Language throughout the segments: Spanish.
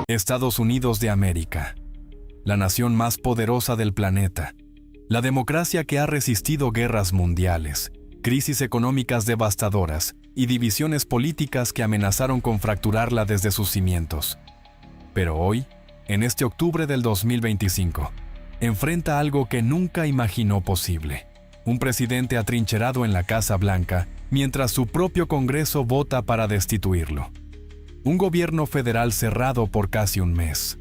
Estados Unidos de América, la nación más poderosa del planeta, la democracia que ha resistido guerras mundiales, crisis económicas devastadoras y divisiones políticas que amenazaron con fracturarla desde sus cimientos. Pero hoy, en este octubre del 2025, enfrenta algo que nunca imaginó posible. Un presidente atrincherado en la Casa Blanca mientras su propio Congreso vota para destituirlo. Un gobierno federal cerrado por casi un mes.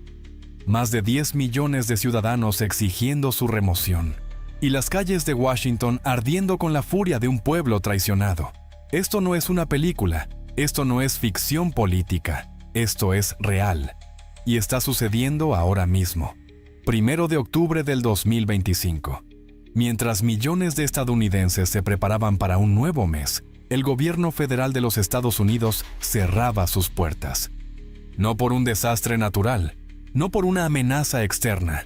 Más de 10 millones de ciudadanos exigiendo su remoción. Y las calles de Washington ardiendo con la furia de un pueblo traicionado. Esto no es una película, esto no es ficción política, esto es real. Y está sucediendo ahora mismo, 1 de octubre del 2025. Mientras millones de estadounidenses se preparaban para un nuevo mes, el gobierno federal de los Estados Unidos cerraba sus puertas. No por un desastre natural, no por una amenaza externa,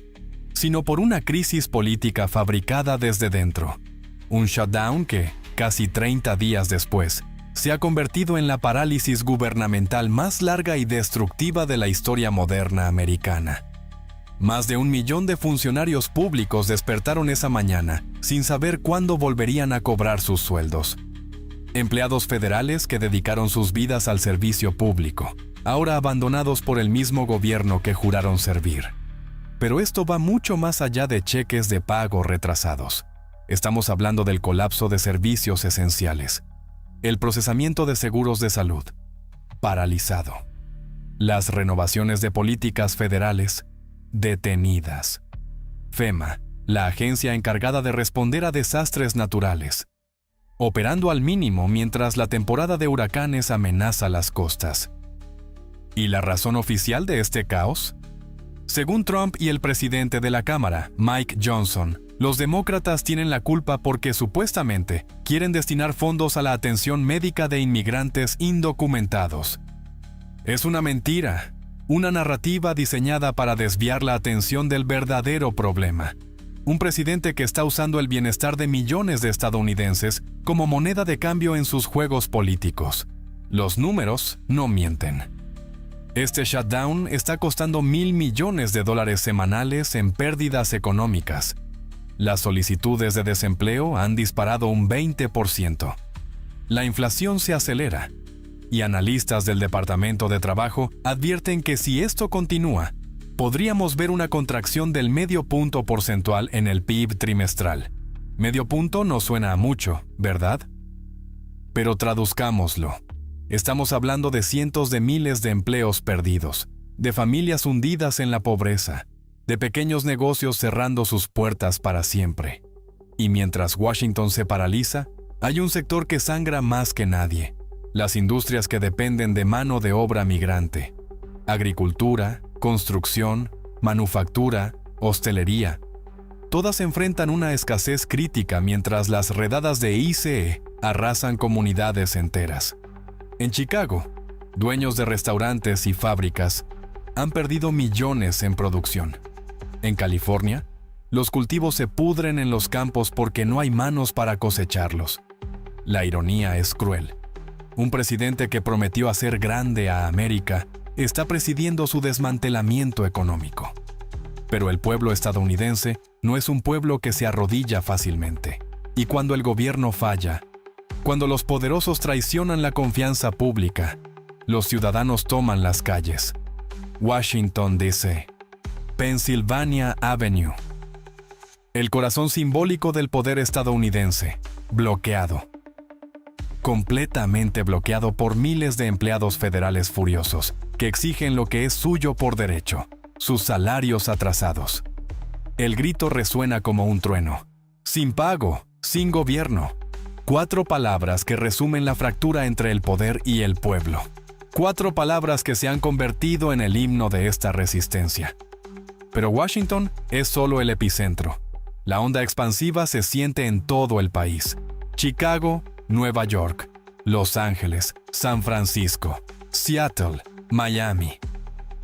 sino por una crisis política fabricada desde dentro. Un shutdown que, casi 30 días después, se ha convertido en la parálisis gubernamental más larga y destructiva de la historia moderna americana. Más de 1 millón de funcionarios públicos despertaron esa mañana sin saber cuándo volverían a cobrar sus sueldos. Empleados federales que dedicaron sus vidas al servicio público, ahora abandonados por el mismo gobierno que juraron servir. Pero esto va mucho más allá de cheques de pago retrasados. Estamos hablando del colapso de servicios esenciales. El procesamiento de seguros de salud, paralizado. Las renovaciones de políticas federales, detenidas. FEMA, la agencia encargada de responder a desastres naturales, operando al mínimo mientras la temporada de huracanes amenaza las costas. ¿Y la razón oficial de este caos? Según Trump y el presidente de la Cámara, Mike Johnson, los demócratas tienen la culpa porque supuestamente quieren destinar fondos a la atención médica de inmigrantes indocumentados. Es una mentira, una narrativa diseñada para desviar la atención del verdadero problema. Un presidente que está usando el bienestar de millones de estadounidenses como moneda de cambio en sus juegos políticos. Los números no mienten. Este shutdown está costando $1,000 millones semanales en pérdidas económicas. Las solicitudes de desempleo han disparado un 20%. La inflación se acelera. Y analistas del Departamento de Trabajo advierten que si esto continúa, podríamos ver una contracción del 0,5 punto porcentual en el PIB trimestral. 0,5 punto no suena a mucho, ¿verdad? Pero traduzcámoslo. Estamos hablando de cientos de miles de empleos perdidos, de familias hundidas en la pobreza, de pequeños negocios cerrando sus puertas para siempre. Y mientras Washington se paraliza, hay un sector que sangra más que nadie. Las industrias que dependen de mano de obra migrante. Agricultura, construcción, manufactura, hostelería. Todas enfrentan una escasez crítica mientras las redadas de ICE arrasan comunidades enteras. En Chicago, dueños de restaurantes y fábricas han perdido millones en producción. En California, los cultivos se pudren en los campos porque no hay manos para cosecharlos. La ironía es cruel. Un presidente que prometió hacer grande a América está presidiendo su desmantelamiento económico. Pero el pueblo estadounidense no es un pueblo que se arrodilla fácilmente. Y cuando el gobierno falla, cuando los poderosos traicionan la confianza pública, los ciudadanos toman las calles. Washington, D.C., Pennsylvania Avenue. El corazón simbólico del poder estadounidense, bloqueado. Completamente bloqueado por miles de empleados federales furiosos que exigen lo que es suyo por derecho, sus salarios atrasados. El grito resuena como un trueno. Sin pago, sin gobierno. 4 palabras que resumen la fractura entre el poder y el pueblo. 4 palabras que se han convertido en el himno de esta resistencia. Pero Washington es solo el epicentro. La onda expansiva se siente en todo el país. Chicago, Nueva York, Los Ángeles, San Francisco, Seattle, Miami.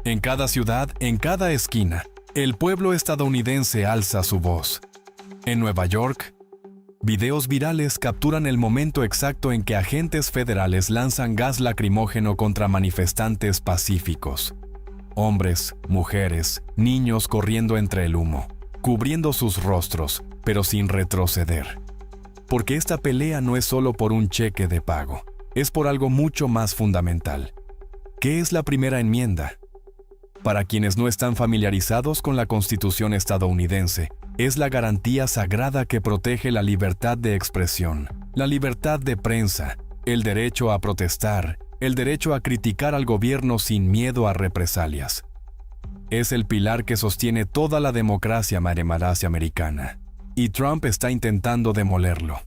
En cada ciudad, en cada esquina, el pueblo estadounidense alza su voz. En Nueva York, videos virales capturan el momento exacto en que agentes federales lanzan gas lacrimógeno contra manifestantes pacíficos. Hombres, mujeres, niños corriendo entre el humo, cubriendo sus rostros, pero sin retroceder. Porque esta pelea no es solo por un cheque de pago, es por algo mucho más fundamental. ¿Qué es la primera enmienda? Para quienes no están familiarizados con la Constitución estadounidense, es la garantía sagrada que protege la libertad de expresión, la libertad de prensa, el derecho a protestar, el derecho a criticar al gobierno sin miedo a represalias. Es el pilar que sostiene toda la democracia americana. Y Trump está intentando demolerlo.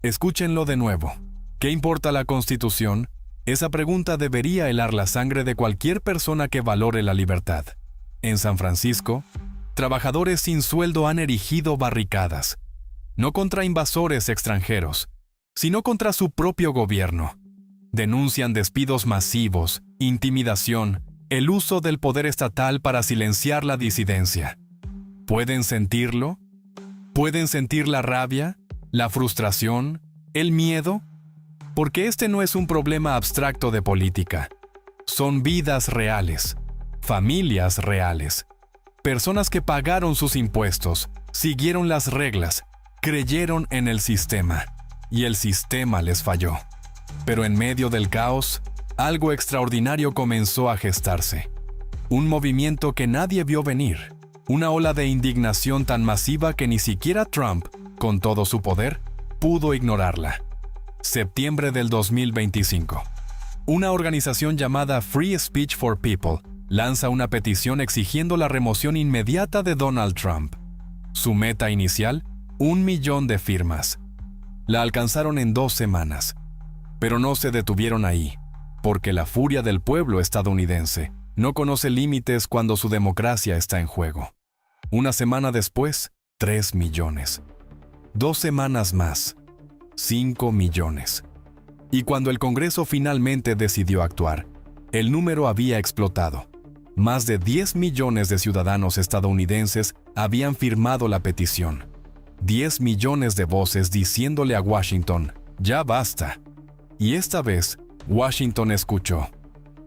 Escúchenlo de nuevo. ¿Qué importa la Constitución? Esa pregunta debería helar la sangre de cualquier persona que valore la libertad. En San Francisco, trabajadores sin sueldo han erigido barricadas, no contra invasores extranjeros, sino contra su propio gobierno. Denuncian despidos masivos, intimidación, el uso del poder estatal para silenciar la disidencia. ¿Pueden sentirlo? ¿Pueden sentir la rabia, la frustración, el miedo? Porque este no es un problema abstracto de política. Son vidas reales, familias reales, personas que pagaron sus impuestos, siguieron las reglas, creyeron en el sistema, y el sistema les falló. Pero en medio del caos, algo extraordinario comenzó a gestarse. Un movimiento que nadie vio venir. Una ola de indignación tan masiva que ni siquiera Trump, con todo su poder, pudo ignorarla. Septiembre del 2025. Una organización llamada Free Speech for People lanza una petición exigiendo la remoción inmediata de Donald Trump. Su meta inicial, 1 millón de firmas. La alcanzaron en 2 semanas. Pero no se detuvieron ahí, porque la furia del pueblo estadounidense no conoce límites cuando su democracia está en juego. Una semana después, 3 millones. 2 semanas más, 5 millones. Y cuando el Congreso finalmente decidió actuar, el número había explotado. Más de 10 millones de ciudadanos estadounidenses habían firmado la petición. 10 millones de voces diciéndole a Washington, ya basta. Y esta vez, Washington escuchó.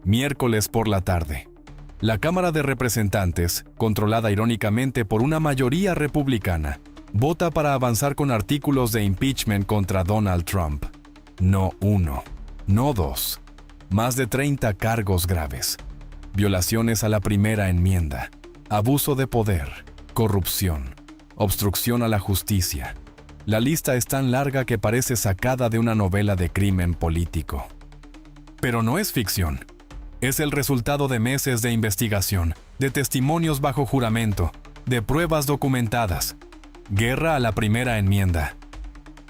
Miércoles por la tarde. La Cámara de Representantes, controlada irónicamente por una mayoría republicana, vota para avanzar con artículos de impeachment contra Donald Trump. No 1, no 2. Más de 30 cargos graves. Violaciones a la primera enmienda, abuso de poder, corrupción, obstrucción a la justicia. La lista es tan larga que parece sacada de una novela de crimen político. Pero no es ficción. Es el resultado de meses de investigación, de testimonios bajo juramento, de pruebas documentadas. Guerra a la primera enmienda.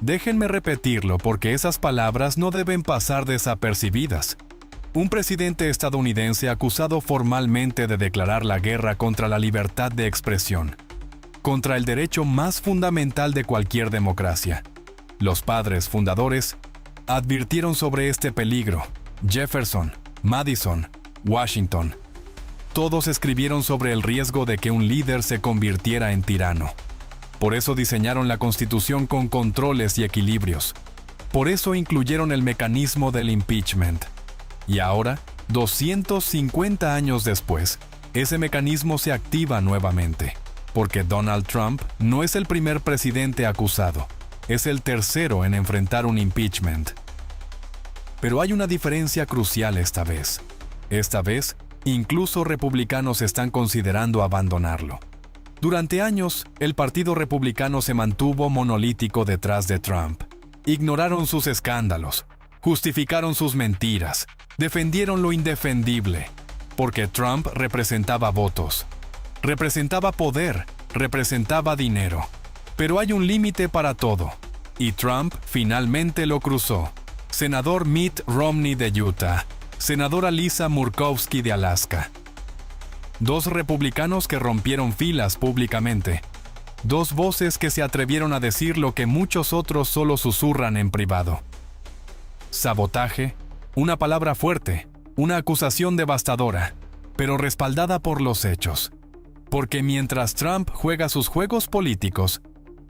Déjenme repetirlo porque esas palabras no deben pasar desapercibidas. Un presidente estadounidense acusado formalmente de declarar la guerra contra la libertad de expresión, contra el derecho más fundamental de cualquier democracia. Los padres fundadores advirtieron sobre este peligro. Jefferson, Madison, Washington. Todos escribieron sobre el riesgo de que un líder se convirtiera en tirano. Por eso diseñaron la Constitución con controles y equilibrios. Por eso incluyeron el mecanismo del impeachment. Y ahora, 250 años después, ese mecanismo se activa nuevamente. Porque Donald Trump no es el primer presidente acusado, es el tercero en enfrentar un impeachment. Pero hay una diferencia crucial esta vez. Esta vez, incluso republicanos están considerando abandonarlo. Durante años, el Partido Republicano se mantuvo monolítico detrás de Trump. Ignoraron sus escándalos, justificaron sus mentiras, defendieron lo indefendible, porque Trump representaba votos, representaba poder, representaba dinero. Pero hay un límite para todo, y Trump finalmente lo cruzó. Senador Mitt Romney de Utah, senadora Lisa Murkowski de Alaska. 2 republicanos que rompieron filas públicamente. 2 voces que se atrevieron a decir lo que muchos otros solo susurran en privado. Sabotaje, una palabra fuerte, una acusación devastadora, pero respaldada por los hechos. Porque mientras Trump juega sus juegos políticos,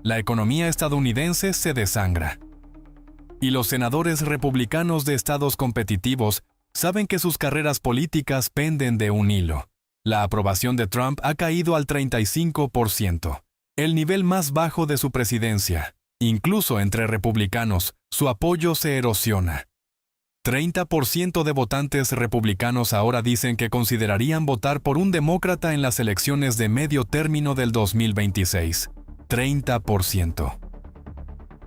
la economía estadounidense se desangra. Y los senadores republicanos de estados competitivos saben que sus carreras políticas penden de un hilo, La aprobación de Trump ha caído al 35%, el nivel más bajo de su presidencia. Incluso entre republicanos, su apoyo se erosiona. 30% de votantes republicanos ahora dicen que considerarían votar por un demócrata en las elecciones de medio término del 2026. 30%.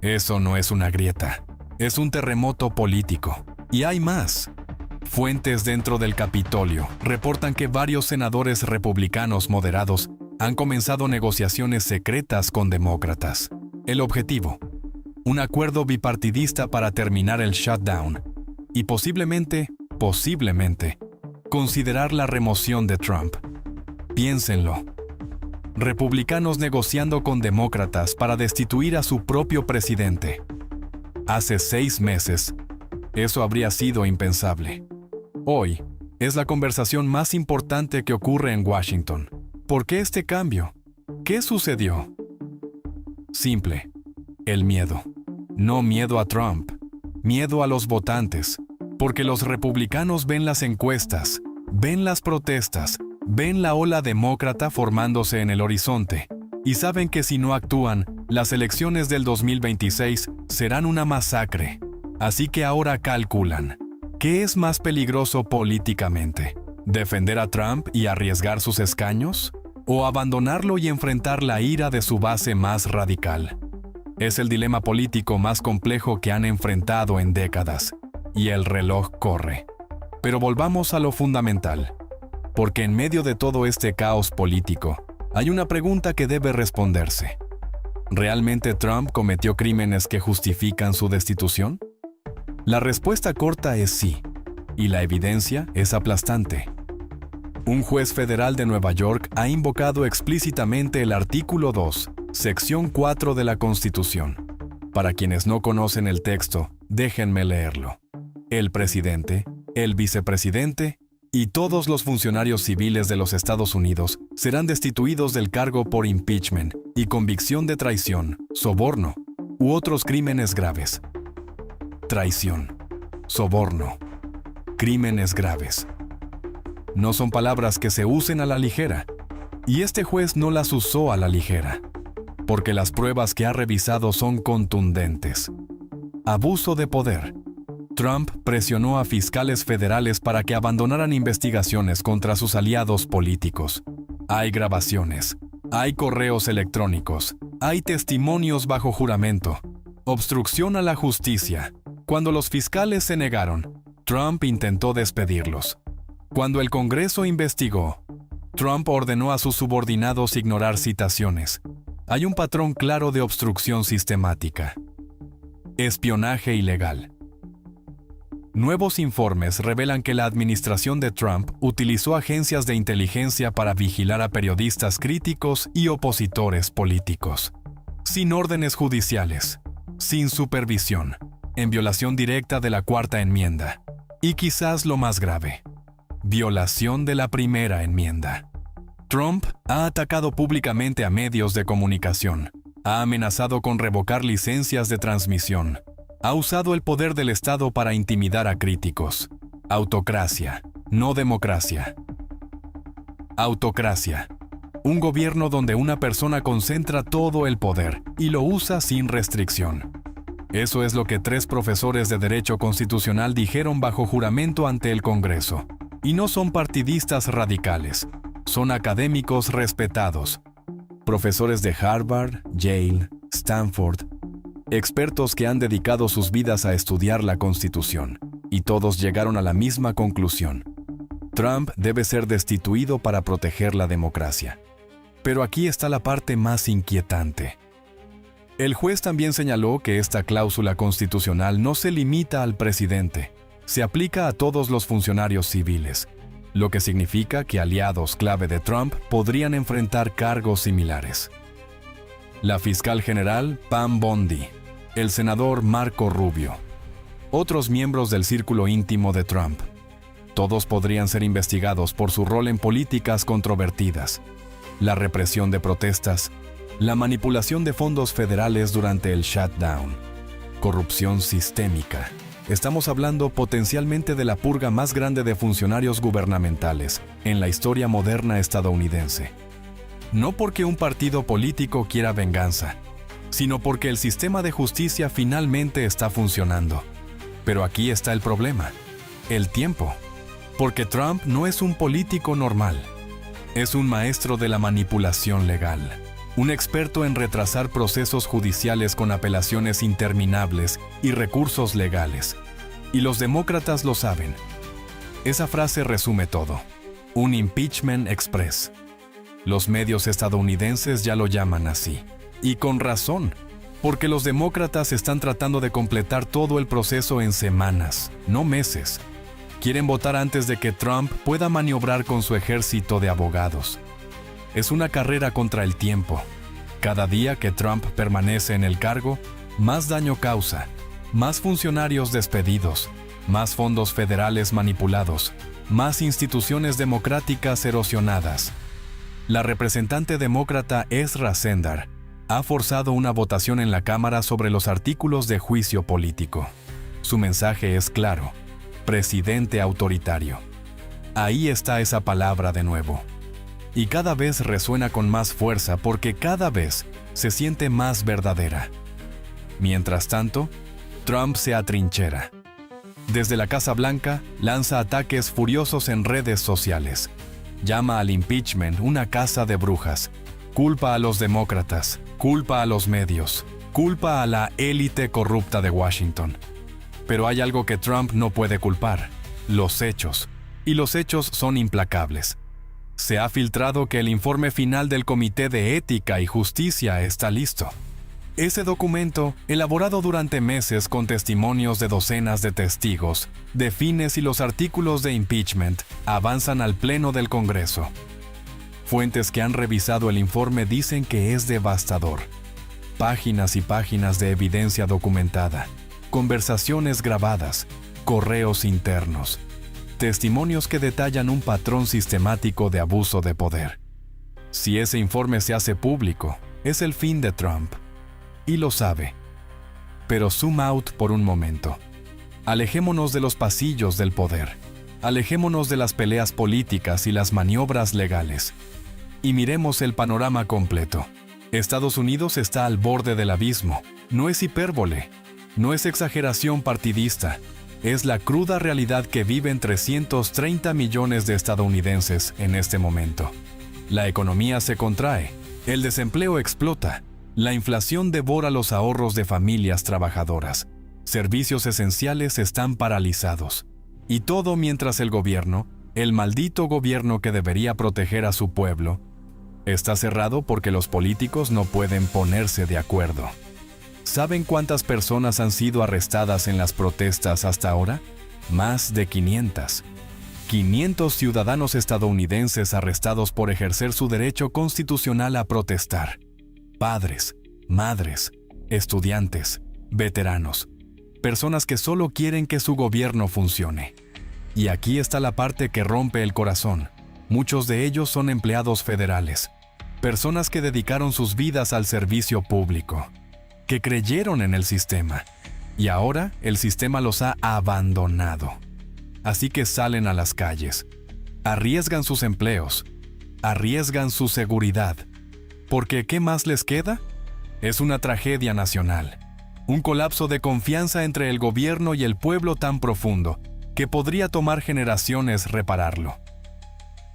Eso no es una grieta, es un terremoto político. Y hay más. Fuentes dentro del Capitolio reportan que varios senadores republicanos moderados han comenzado negociaciones secretas con demócratas. El objetivo: un acuerdo bipartidista para terminar el shutdown y posiblemente, considerar la remoción de Trump. Piénsenlo. Republicanos negociando con demócratas para destituir a su propio presidente. Hace 6 meses, eso habría sido impensable. Hoy, es la conversación más importante que ocurre en Washington. ¿Por qué este cambio? ¿Qué sucedió? Simple. El miedo. No miedo a Trump. Miedo a los votantes. Porque los republicanos ven las encuestas, ven las protestas, ven la ola demócrata formándose en el horizonte. Y saben que si no actúan, las elecciones del 2026 serán una masacre. Así que ahora calculan. ¿Qué es más peligroso políticamente? ¿Defender a Trump y arriesgar sus escaños? ¿O abandonarlo y enfrentar la ira de su base más radical? Es el dilema político más complejo que han enfrentado en décadas. Y el reloj corre. Pero volvamos a lo fundamental. Porque en medio de todo este caos político, hay una pregunta que debe responderse. ¿Realmente Trump cometió crímenes que justifican su destitución? La respuesta corta es sí, y la evidencia es aplastante. Un juez federal de Nueva York ha invocado explícitamente el artículo 2, sección 4 de la Constitución. Para quienes no conocen el texto, déjenme leerlo. El presidente, el vicepresidente y todos los funcionarios civiles de los Estados Unidos serán destituidos del cargo por impeachment y convicción de traición, soborno u otros crímenes graves. Traición, soborno, crímenes graves. No son palabras que se usen a la ligera, y este juez no las usó a la ligera, porque las pruebas que ha revisado son contundentes. Abuso de poder. Trump presionó a fiscales federales para que abandonaran investigaciones contra sus aliados políticos. Hay grabaciones, hay correos electrónicos, hay testimonios bajo juramento. Obstrucción a la justicia. Cuando los fiscales se negaron, Trump intentó despedirlos. Cuando el Congreso investigó, Trump ordenó a sus subordinados ignorar citaciones. Hay un patrón claro de obstrucción sistemática. Espionaje ilegal. Nuevos informes revelan que la administración de Trump utilizó agencias de inteligencia para vigilar a periodistas críticos y opositores políticos, sin órdenes judiciales, sin supervisión, en violación directa de la Cuarta Enmienda. Y quizás lo más grave, violación de la Primera Enmienda. Trump ha atacado públicamente a medios de comunicación, ha amenazado con revocar licencias de transmisión, ha usado el poder del Estado para intimidar a críticos. Autocracia, no democracia. Autocracia. Un gobierno donde una persona concentra todo el poder y lo usa sin restricción. Eso es lo que 3 profesores de Derecho Constitucional dijeron bajo juramento ante el Congreso. Y no son partidistas radicales, son académicos respetados. Profesores de Harvard, Yale, Stanford, expertos que han dedicado sus vidas a estudiar la Constitución, y todos llegaron a la misma conclusión. Trump debe ser destituido para proteger la democracia. Pero aquí está la parte más inquietante. El juez también señaló que esta cláusula constitucional no se limita al presidente, se aplica a todos los funcionarios civiles, lo que significa que aliados clave de Trump podrían enfrentar cargos similares. La fiscal general Pam Bondi, el senador Marco Rubio, otros miembros del círculo íntimo de Trump. Todos podrían ser investigados por su rol en políticas controvertidas, la represión de protestas, la manipulación de fondos federales durante el shutdown, corrupción sistémica, Estamos hablando potencialmente de la purga más grande de funcionarios gubernamentales en la historia moderna estadounidense. No porque un partido político quiera venganza, sino porque el sistema de justicia finalmente está funcionando. Pero aquí está el problema: el tiempo. Porque Trump no es un político normal. Es un maestro de la manipulación legal, un experto en retrasar procesos judiciales con apelaciones interminables y recursos legales. Y los demócratas lo saben. Esa frase resume todo: un impeachment express. Los medios estadounidenses ya lo llaman así. Y con razón, porque los demócratas están tratando de completar todo el proceso en semanas, no meses. Quieren votar antes de que Trump pueda maniobrar con su ejército de abogados. Es una carrera contra el tiempo. Cada día que Trump permanece en el cargo, más daño causa, más funcionarios despedidos, más fondos federales manipulados, más instituciones democráticas erosionadas. La representante demócrata Ezra Zendar ha forzado una votación en la Cámara sobre los artículos de juicio político. Su mensaje es claro: presidente autoritario. Ahí está esa palabra de nuevo. Y cada vez resuena con más fuerza porque cada vez se siente más verdadera. Mientras tanto, Trump se atrinchera. Desde la Casa Blanca, lanza ataques furiosos en redes sociales. Llama al impeachment una casa de brujas. Culpa a los demócratas, culpa a los medios, culpa a la élite corrupta de Washington. Pero hay algo que Trump no puede culpar: los hechos. Y los hechos son implacables. Se ha filtrado que el informe final del Comité de Ética y Justicia está listo. Ese documento, elaborado durante meses con testimonios de docenas de testigos, define si los artículos de impeachment avanzan al Pleno del Congreso. Fuentes que han revisado el informe dicen que es devastador. Páginas y páginas de evidencia documentada, conversaciones grabadas, correos internos, testimonios que detallan un patrón sistemático de abuso de poder. Si ese informe se hace público, es el fin de Trump. Y lo sabe. Pero zoom out por un momento. Alejémonos de los pasillos del poder. Alejémonos de las peleas políticas y las maniobras legales. Y miremos el panorama completo. Estados Unidos está al borde del abismo. No es hipérbole. No es exageración partidista. Es la cruda realidad que viven 330 millones de estadounidenses en este momento. La economía se contrae. El desempleo explota. La inflación devora los ahorros de familias trabajadoras. Servicios esenciales están paralizados. Y todo mientras el gobierno, el maldito gobierno que debería proteger a su pueblo, está cerrado porque los políticos no pueden ponerse de acuerdo. ¿Saben cuántas personas han sido arrestadas en las protestas hasta ahora? Más de 500. 500 ciudadanos estadounidenses arrestados por ejercer su derecho constitucional a protestar. Padres, madres, estudiantes, veteranos, personas que solo quieren que su gobierno funcione. Y aquí está la parte que rompe el corazón. Muchos de ellos son empleados federales, personas que dedicaron sus vidas al servicio público, que creyeron en el sistema, y ahora el sistema los ha abandonado. Así que salen a las calles, arriesgan sus empleos, arriesgan su seguridad, porque ¿qué más les queda? Es una tragedia nacional, un colapso de confianza entre el gobierno y el pueblo tan profundo que podría tomar generaciones repararlo.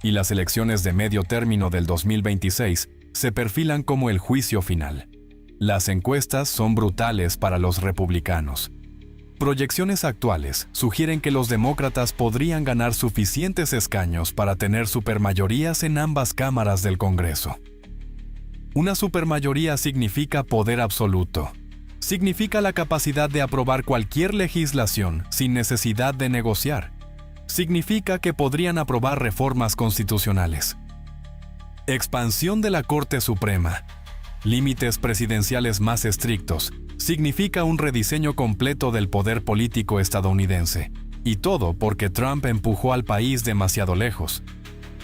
Y las elecciones de medio término del 2026 se perfilan como el juicio final. Las encuestas son brutales para los republicanos. Proyecciones actuales sugieren que los demócratas podrían ganar suficientes escaños para tener supermayorías en ambas cámaras del Congreso. Una supermayoría significa poder absoluto. Significa la capacidad de aprobar cualquier legislación sin necesidad de negociar. Significa que podrían aprobar reformas constitucionales. Expansión de la Corte Suprema. Límites presidenciales más estrictos. Significa un rediseño completo del poder político estadounidense. Y todo porque Trump empujó al país demasiado lejos.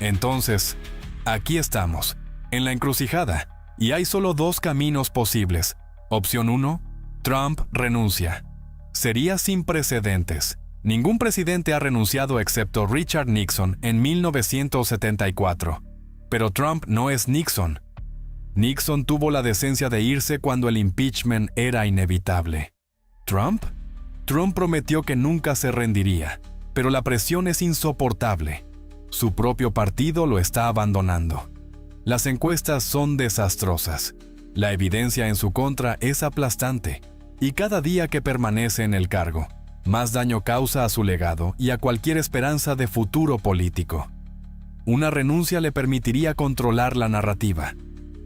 Entonces, aquí estamos, en la encrucijada. Y hay solo dos caminos posibles. Opción 1, Trump renuncia. Sería sin precedentes. Ningún presidente ha renunciado excepto Richard Nixon en 1974. Pero Trump no es Nixon. Nixon tuvo la decencia de irse cuando el impeachment era inevitable. ¿Trump? Trump prometió que nunca se rendiría, pero la presión es insoportable. Su propio partido lo está abandonando. Las encuestas son desastrosas. La evidencia en su contra es aplastante. Y cada día que permanece en el cargo, más daño causa a su legado y a cualquier esperanza de futuro político. Una renuncia le permitiría controlar la narrativa.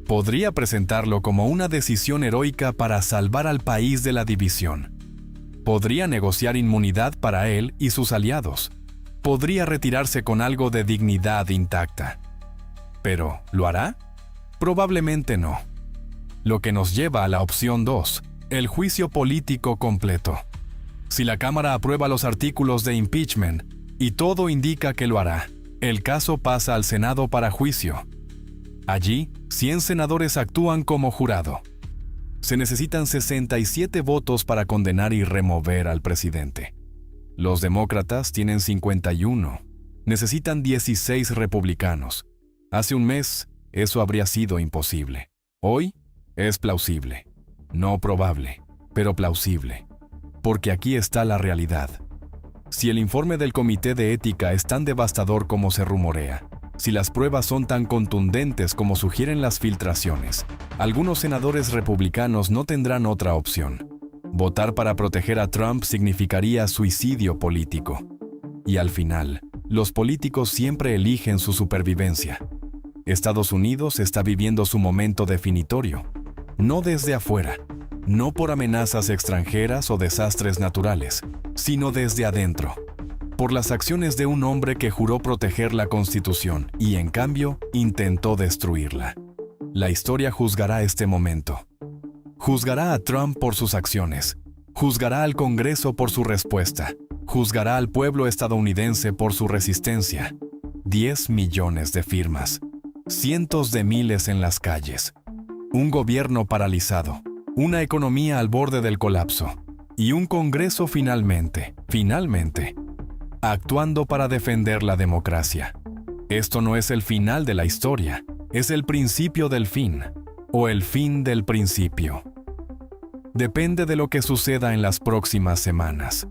Podría presentarlo como una decisión heroica para salvar al país de la división. Podría negociar inmunidad para él y sus aliados. Podría retirarse con algo de dignidad intacta. ¿Pero lo hará? Probablemente no. Lo que nos lleva a la opción 2, el juicio político completo. Si la Cámara aprueba los artículos de impeachment, y todo indica que lo hará, el caso pasa al Senado para juicio. Allí, 100 senadores actúan como jurado. Se necesitan 67 votos para condenar y remover al presidente. Los demócratas tienen 51. Necesitan 16 republicanos. Hace un mes, eso habría sido imposible. Hoy, es plausible. No probable, pero plausible. Porque aquí está la realidad. Si el informe del Comité de Ética es tan devastador como se rumorea, si las pruebas son tan contundentes como sugieren las filtraciones, algunos senadores republicanos no tendrán otra opción. Votar para proteger a Trump significaría suicidio político. Y al final, los políticos siempre eligen su supervivencia. Estados Unidos está viviendo su momento definitorio. No desde afuera, no por amenazas extranjeras o desastres naturales, sino desde adentro. Por las acciones de un hombre que juró proteger la Constitución y, en cambio, intentó destruirla. La historia juzgará este momento. Juzgará a Trump por sus acciones. Juzgará al Congreso por su respuesta. Juzgará al pueblo estadounidense por su resistencia. 10 millones de firmas. Cientos de miles en las calles. Un gobierno paralizado. Una economía al borde del colapso. Y un Congreso finalmente, actuando para defender la democracia. Esto no es el final de la historia, es el principio del fin, o el fin del principio. Depende de lo que suceda en las próximas semanas.